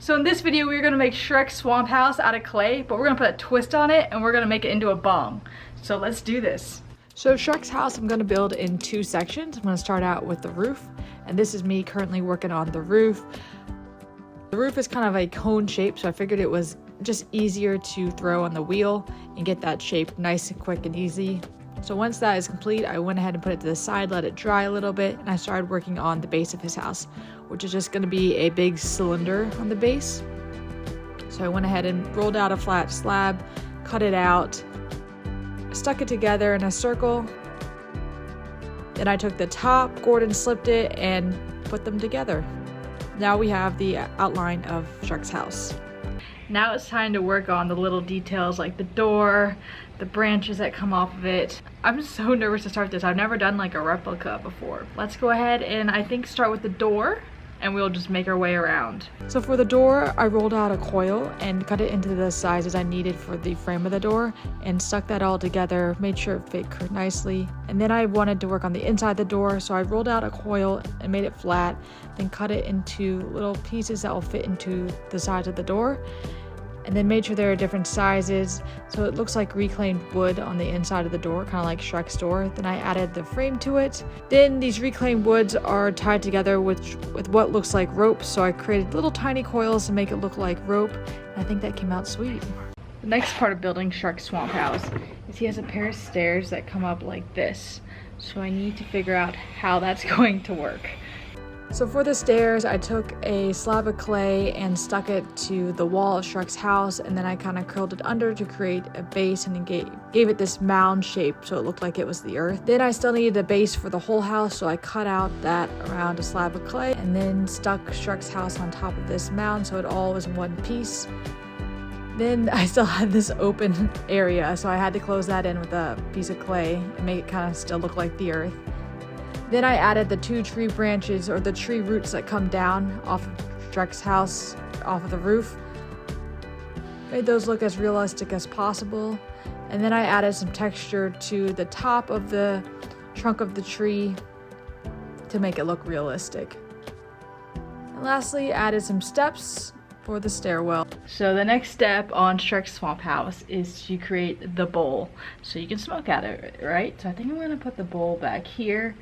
So in this video, we're gonna make Shrek's swamp house out of clay, but we're gonna put a twist on it and we're gonna make it into a bong. So let's do this. So Shrek's house I'm gonna build in 2 sections. I'm gonna start out with the roof, and this is me currently working on the roof. The roof is kind of a cone shape, so I figured it was just easier to throw on the wheel and get that shape nice and quick and easy. So once that is complete, I went ahead and put it to the side, let it dry a little bit, and I started working on the base of his house, which is just going to be a big cylinder on the base. So I went ahead and rolled out a flat slab, cut it out, stuck it together in a circle. Then I took the top, Gordon slipped it, and put them together. Now we have the outline of Shrek's house. Now it's time to work on the little details like the door, the branches that come off of it. I'm so nervous to start this. I've never done like a replica before. Let's go ahead and I think start with the door and we'll just make our way around. So for the door, I rolled out a coil and cut it into the sizes I needed for the frame of the door and stuck that all together, made sure it fit nicely. And then I wanted to work on the inside of the door, so I rolled out a coil and made it flat, then cut it into little pieces that will fit into the sides of the door. And then made sure there are different sizes, so it looks like reclaimed wood on the inside of the door, kind of like Shrek's door. Then I added the frame to it. Then these reclaimed woods are tied together with what looks like rope, so I created little tiny coils to make it look like rope, and I think that came out sweet. The next part of building Shrek's swamp house is he has a pair of stairs that come up like this, so I need to figure out how that's going to work. So for the stairs, I took a slab of clay and stuck it to the wall of Shrek's house, and then I kind of curled it under to create a base and gave it this mound shape so it looked like it was the earth. Then I still needed a base for the whole house, so I cut out that around a slab of clay and then stuck Shrek's house on top of this mound so it all was in one piece. Then I still had this open area, so I had to close that in with a piece of clay and make it kind of still look like the earth. Then I added the 2 tree branches or the tree roots that come down off of Shrek's house, off of the roof. Made those look as realistic as possible. And then I added some texture to the top of the trunk of the tree to make it look realistic. And lastly, added some steps for the stairwell. So the next step on Shrek's swamp house is to create the bowl so you can smoke out of it, right? So I think I'm gonna put the bowl back here.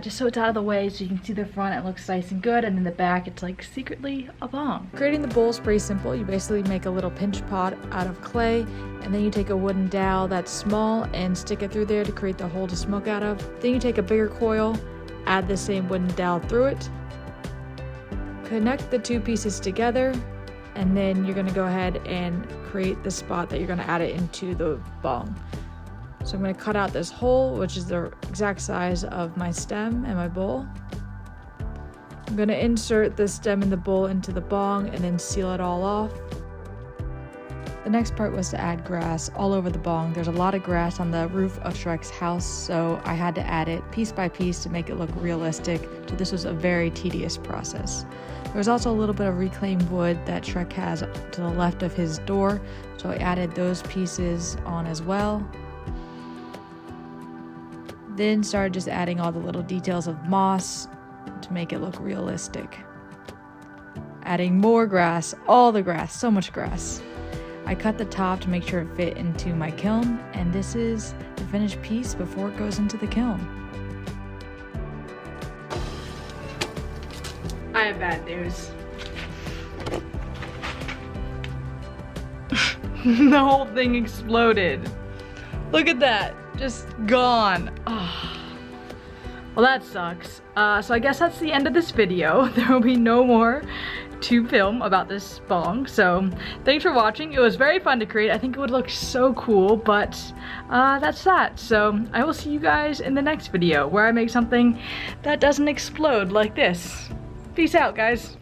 Just so it's out of the way so you can see the front, it looks nice and good, and in the back it's like secretly a bong. Creating the bowl is pretty simple. You basically make a little pinch pot out of clay, and then you take a wooden dowel that's small and stick it through there to create the hole to smoke out of. Then you take a bigger coil, add the same wooden dowel through it, connect the 2 pieces together, and then you're going to go ahead and create the spot that you're going to add it into the bong. So I'm going to cut out this hole, which is the exact size of my stem and my bowl. I'm going to insert the stem and the bowl into the bong and then seal it all off. The next part was to add grass all over the bong. There's a lot of grass on the roof of Shrek's house, so I had to add it piece by piece to make it look realistic. So this was a very tedious process. There was also a little bit of reclaimed wood that Shrek has to the left of his door, so I added those pieces on as well. Then started just adding all the little details of moss to make it look realistic. Adding more grass, all the grass, so much grass. I cut the top to make sure it fit into my kiln, and this is the finished piece before it goes into the kiln. I have bad news. The whole thing exploded. Look at that. Just gone. Oh. Well, that sucks. So I guess that's the end of this video. There will be no more to film about this bong. So thanks for watching. It was very fun to create. I think it would look so cool, but that's that. So I will see you guys in the next video where I make something that doesn't explode like this. Peace out, guys.